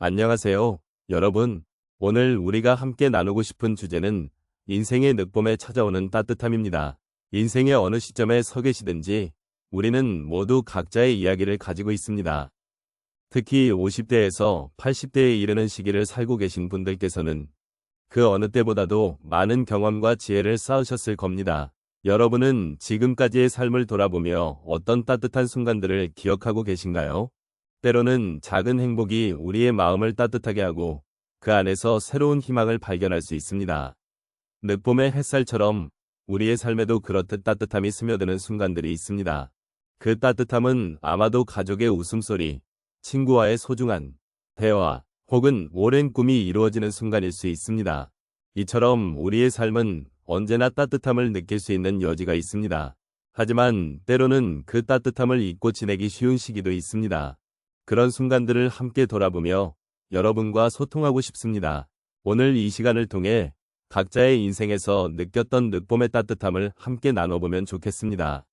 안녕하세요, 여러분. 오늘 우리가 함께 나누고 싶은 주제는 인생의 늦봄에 찾아오는 따뜻함입니다. 인생의 어느 시점에 서 계시든지 우리는 모두 각자의 이야기를 가지고 있습니다. 특히 50대에서 80대에 이르는 시기를 살고 계신 분들께서는 그 어느 때보다도 많은 경험과 지혜를 쌓으셨을 겁니다. 여러분은 지금까지의 삶을 돌아보며 어떤 따뜻한 순간들을 기억하고 계신가요? 때로는 작은 행복이 우리의 마음을 따뜻하게 하고 그 안에서 새로운 희망을 발견할 수 있습니다. 늦봄의 햇살처럼 우리의 삶에도 그렇듯 따뜻함이 스며드는 순간들이 있습니다. 그 따뜻함은 아마도 가족의 웃음소리, 친구와의 소중한 대화, 혹은 오랜 꿈이 이루어지는 순간일 수 있습니다. 이처럼 우리의 삶은 언제나 따뜻함을 느낄 수 있는 여지가 있습니다. 하지만 때로는 그 따뜻함을 잊고 지내기 쉬운 시기도 있습니다. 그런 순간들을 함께 돌아보며 여러분과 소통하고 싶습니다. 오늘 이 시간을 통해 각자의 인생에서 느꼈던 늦봄의 따뜻함을 함께 나눠보면 좋겠습니다.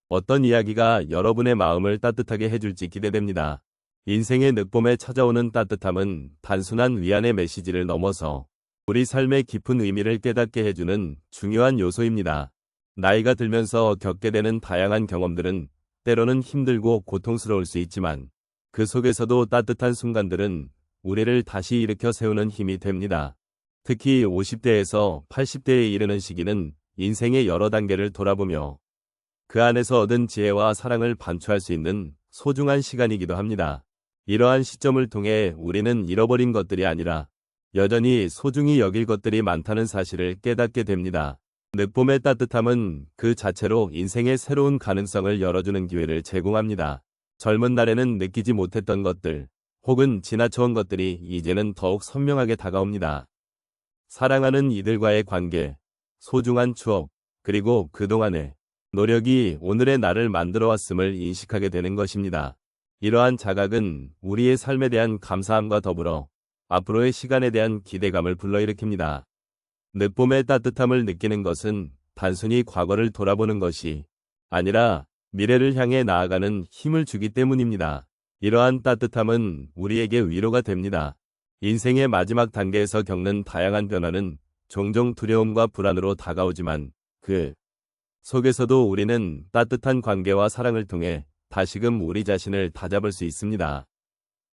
어떤 이야기가 여러분의 마음을 따뜻하게 해줄지 기대됩니다. 인생의 늦봄에 찾아오는 따뜻함은 단순한 위안의 메시지를 넘어서 우리 삶의 깊은 의미를 깨닫게 해주는 중요한 요소입니다. 나이가 들면서 겪게 되는 다양한 경험들은 때로는 힘들고 고통스러울 수 있지만 그 속에서도 따뜻한 순간들은 우리를 다시 일으켜 세우는 힘이 됩니다. 특히 50대에서 80대에 이르는 시기는 인생의 여러 단계를 돌아보며 그 안에서 얻은 지혜와 사랑을 반추할 수 있는 소중한 시간이기도 합니다. 이러한 시점을 통해 우리는 잃어버린 것들이 아니라 여전히 소중히 여길 것들이 많다는 사실을 깨닫게 됩니다. 늦봄의 따뜻함은 그 자체로 인생의 새로운 가능성을 열어주는 기회를 제공합니다. 젊은 날에는 느끼지 못했던 것들, 혹은 지나쳐온 것들이 이제는 더욱 선명하게 다가옵니다. 사랑하는 이들과의 관계, 소중한 추억, 그리고 그동안의 노력이 오늘의 나를 만들어 왔음을 인식하게 되는 것입니다. 이러한 자각은 우리의 삶에 대한 감사함과 더불어 앞으로의 시간에 대한 기대감을 불러일으킵니다. 늦봄의 따뜻함을 느끼는 것은 단순히 과거를 돌아보는 것이 아니라 미래를 향해 나아가는 힘을 주기 때문입니다. 이러한 따뜻함은 우리에게 위로가 됩니다. 인생의 마지막 단계에서 겪는 다양한 변화는 종종 두려움과 불안으로 다가오지만 그 속에서도 우리는 따뜻한 관계와 사랑을 통해 다시금 우리 자신을 다잡을 수 있습니다.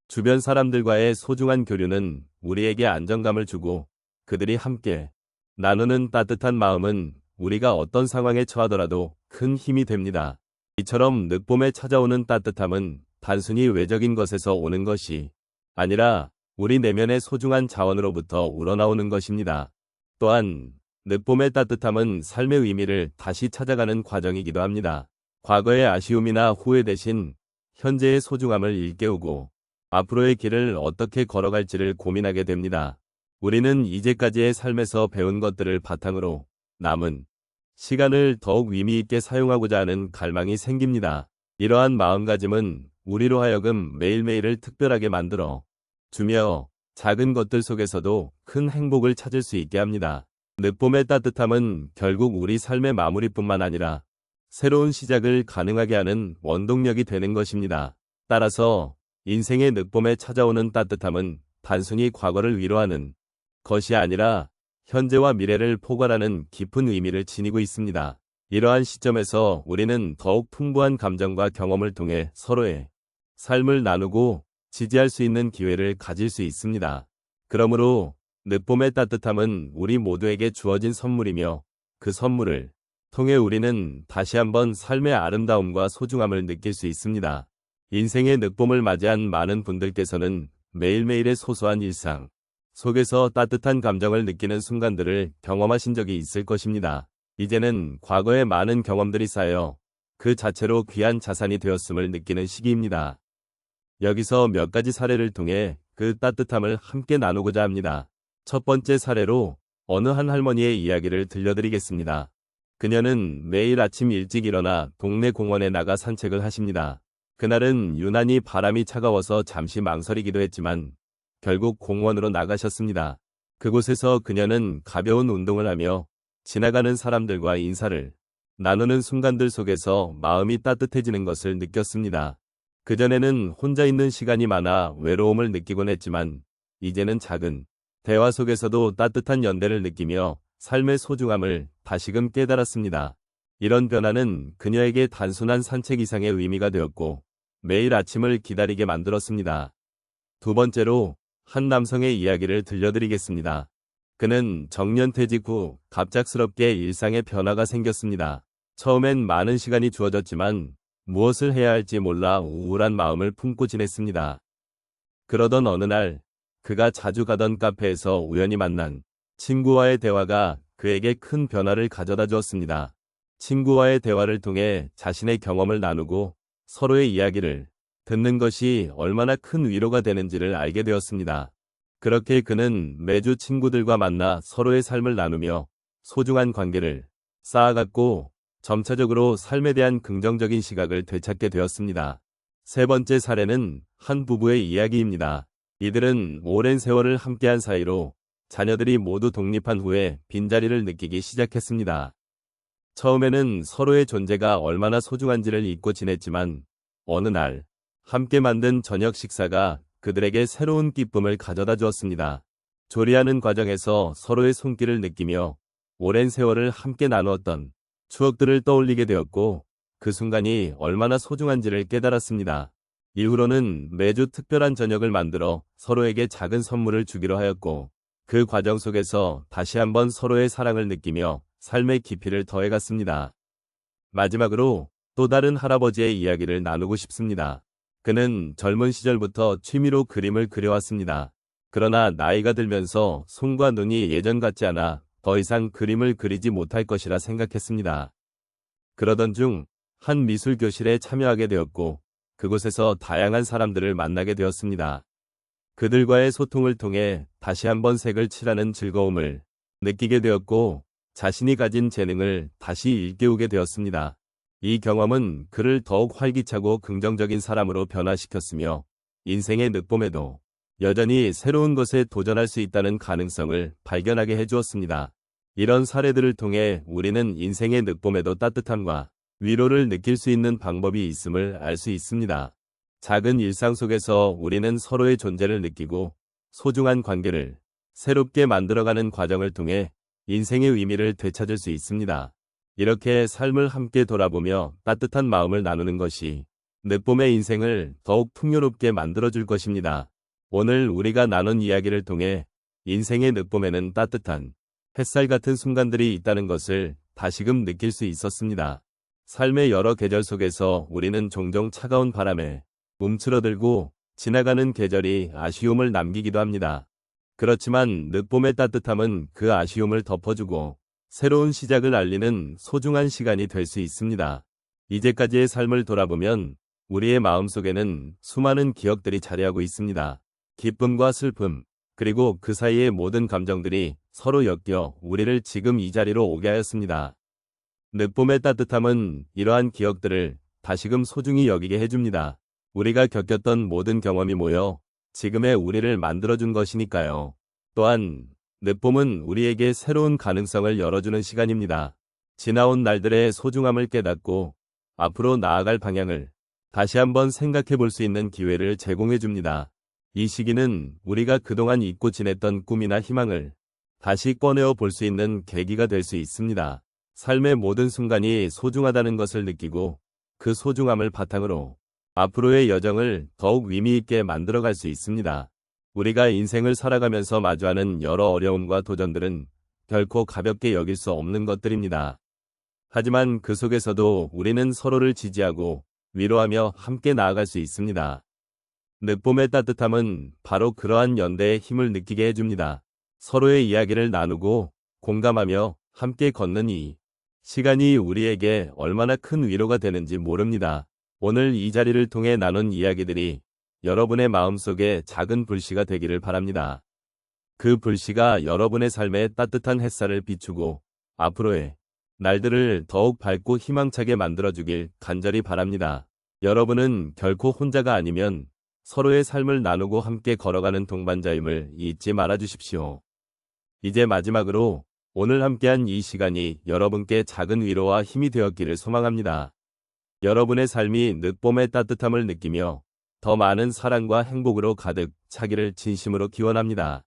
주변 사람들과의 소중한 교류는 우리에게 안정감을 주고 그들이 함께 나누는 따뜻한 마음은 우리가 어떤 상황에 처하더라도 큰 힘이 됩니다. 이처럼 늦봄에 찾아오는 따뜻함은 단순히 외적인 것에서 오는 것이 아니라 우리 내면의 소중한 자원으로부터 우러나오는 것입니다. 또한 늦봄의 따뜻함은 삶의 의미를 다시 찾아가는 과정이기도 합니다. 과거의 아쉬움이나 후회 대신 현재의 소중함을 일깨우고 앞으로의 길을 어떻게 걸어갈지를 고민하게 됩니다. 우리는 이제까지의 삶에서 배운 것들을 바탕으로 남은 시간을 더욱 의미 있게 사용하고자 하는 갈망이 생깁니다. 이러한 마음가짐은 우리로 하여금 매일매일을 특별하게 만들어 주며 작은 것들 속에서도 큰 행복을 찾을 수 있게 합니다. 늦봄의 따뜻함은 결국 우리 삶의 마무리뿐만 아니라 새로운 시작을 가능하게 하는 원동력이 되는 것입니다. 따라서 인생의 늦봄에 찾아오는 따뜻함은 단순히 과거를 위로하는 것이 아니라 현재와 미래를 포괄하는 깊은 의미를 지니고 있습니다. 이러한 시점에서 우리는 더욱 풍부한 감정과 경험을 통해 서로의 삶을 나누고 지지할 수 있는 기회를 가질 수 있습니다. 그러므로 늦봄의 따뜻함은 우리 모두에게 주어진 선물이며 그 선물을 통해 우리는 다시 한번 삶의 아름다움과 소중함을 느낄 수 있습니다. 인생의 늦봄을 맞이한 많은 분들께서는 매일매일의 소소한 일상 속에서 따뜻한 감정을 느끼는 순간들을 경험하신 적이 있을 것입니다. 이제는 과거의 많은 경험들이 쌓여 그 자체로 귀한 자산이 되었음을 느끼는 시기입니다. 여기서 몇 가지 사례를 통해 그 따뜻함을 함께 나누고자 합니다. 첫 번째 사례로 어느 한 할머니의 이야기를 들려드리겠습니다. 그녀는 매일 아침 일찍 일어나 동네 공원에 나가 산책을 하십니다. 그날은 유난히 바람이 차가워서 잠시 망설이기도 했지만 결국 공원으로 나가셨습니다. 그곳에서 그녀는 가벼운 운동을 하며 지나가는 사람들과 인사를 나누는 순간들 속에서 마음이 따뜻해지는 것을 느꼈습니다. 그전에는 혼자 있는 시간이 많아 외로움을 느끼곤 했지만 이제는 작은 대화 속에서도 따뜻한 연대를 느끼며 삶의 소중함을 다시금 깨달았습니다. 이런 변화는 그녀에게 단순한 산책 이상의 의미가 되었고 매일 아침을 기다리게 만들었습니다. 두 번째로 한 남성의 이야기를 들려드리겠습니다. 그는 정년퇴직 후 갑작스럽게 일상에 변화가 생겼습니다. 처음엔 많은 시간이 주어졌지만 무엇을 해야 할지 몰라 우울한 마음을 품고 지냈습니다. 그러던 어느 날 그가 자주 가던 카페에서 우연히 만난 친구와의 대화가 그에게 큰 변화를 가져다 주었습니다. 친구와의 대화를 통해 자신의 경험을 나누고 서로의 이야기를 듣는 것이 얼마나 큰 위로가 되는지를 알게 되었습니다. 그렇게 그는 매주 친구들과 만나 서로의 삶을 나누며 소중한 관계를 쌓아갔고 점차적으로 삶에 대한 긍정적인 시각을 되찾게 되었습니다. 세 번째 사례는 한 부부의 이야기입니다. 이들은 오랜 세월을 함께한 사이로 자녀들이 모두 독립한 후에 빈자리를 느끼기 시작했습니다. 처음에는 서로의 존재가 얼마나 소중한지를 잊고 지냈지만 어느 날 함께 만든 저녁 식사가 그들에게 새로운 기쁨을 가져다 주었습니다. 조리하는 과정에서 서로의 손길을 느끼며 오랜 세월을 함께 나누었던 추억들을 떠올리게 되었고 그 순간이 얼마나 소중한지를 깨달았습니다. 이후로는 매주 특별한 저녁을 만들어 서로에게 작은 선물을 주기로 하였고 그 과정 속에서 다시 한번 서로의 사랑을 느끼며 삶의 깊이를 더해갔습니다. 마지막으로 또 다른 할아버지의 이야기를 나누고 싶습니다. 그는 젊은 시절부터 취미로 그림을 그려왔습니다. 그러나 나이가 들면서 손과 눈이 예전 같지 않아 더 이상 그림을 그리지 못할 것이라 생각했습니다. 그러던 중 한 미술 교실에 참여하게 되었고 그곳에서 다양한 사람들을 만나게 되었습니다. 그들과의 소통을 통해 다시 한번 색을 칠하는 즐거움을 느끼게 되었고 자신이 가진 재능을 다시 일깨우게 되었습니다. 이 경험은 그를 더욱 활기차고 긍정적인 사람으로 변화시켰으며 인생의 늦봄에도 여전히 새로운 것에 도전할 수 있다는 가능성을 발견하게 해주었습니다. 이런 사례들을 통해 우리는 인생의 늦봄에도 따뜻함과 위로를 느낄 수 있는 방법이 있음을 알 수 있습니다. 작은 일상 속에서 우리는 서로의 존재를 느끼고 소중한 관계를 새롭게 만들어가는 과정을 통해 인생의 의미를 되찾을 수 있습니다. 이렇게 삶을 함께 돌아보며 따뜻한 마음을 나누는 것이 늦봄의 인생을 더욱 풍요롭게 만들어줄 것입니다. 오늘 우리가 나눈 이야기를 통해 인생의 늦봄에는 따뜻한 햇살 같은 순간들이 있다는 것을 다시금 느낄 수 있었습니다. 삶의 여러 계절 속에서 우리는 종종 차가운 바람에 움츠러들고 지나가는 계절이 아쉬움을 남기기도 합니다. 그렇지만 늦봄의 따뜻함은 그 아쉬움을 덮어주고 새로운 시작을 알리는 소중한 시간이 될 수 있습니다. 이제까지의 삶을 돌아보면 우리의 마음속에는 수많은 기억들이 자리하고 있습니다. 기쁨과 슬픔, 그리고 그 사이의 모든 감정들이 서로 엮여 우리를 지금 이 자리로 오게 하였습니다. 늦봄의 따뜻함은 이러한 기억들을 다시금 소중히 여기게 해줍니다. 우리가 겪었던 모든 경험이 모여 지금의 우리를 만들어준 것이니까요. 또한 늦봄은 우리에게 새로운 가능성을 열어주는 시간입니다. 지나온 날들의 소중함을 깨닫고 앞으로 나아갈 방향을 다시 한번 생각해 볼 수 있는 기회를 제공해 줍니다. 이 시기는 우리가 그동안 잊고 지냈던 꿈이나 희망을 다시 꺼내어 볼 수 있는 계기가 될 수 있습니다. 삶의 모든 순간이 소중하다는 것을 느끼고 그 소중함을 바탕으로 앞으로의 여정을 더욱 의미 있게 만들어갈 수 있습니다. 우리가 인생을 살아가면서 마주하는 여러 어려움과 도전들은 결코 가볍게 여길 수 없는 것들입니다. 하지만 그 속에서도 우리는 서로를 지지하고 위로하며 함께 나아갈 수 있습니다. 늦봄의 따뜻함은 바로 그러한 연대의 힘을 느끼게 해줍니다. 서로의 이야기를 나누고 공감하며 함께 걷는 이 시간이 우리에게 얼마나 큰 위로가 되는지 모릅니다. 오늘 이 자리를 통해 나눈 이야기들이 여러분의 마음속에 작은 불씨가 되기를 바랍니다. 그 불씨가 여러분의 삶에 따뜻한 햇살을 비추고 앞으로의 날들을 더욱 밝고 희망차게 만들어주길 간절히 바랍니다. 여러분은 결코 혼자가 아니면 서로의 삶을 나누고 함께 걸어가는 동반자임을 잊지 말아주십시오. 이제 마지막으로 오늘 함께한 이 시간이 여러분께 작은 위로와 힘이 되었기를 소망합니다. 여러분의 삶이 늦봄의 따뜻함을 느끼며 더 많은 사랑과 행복으로 가득 차기를 진심으로 기원합니다.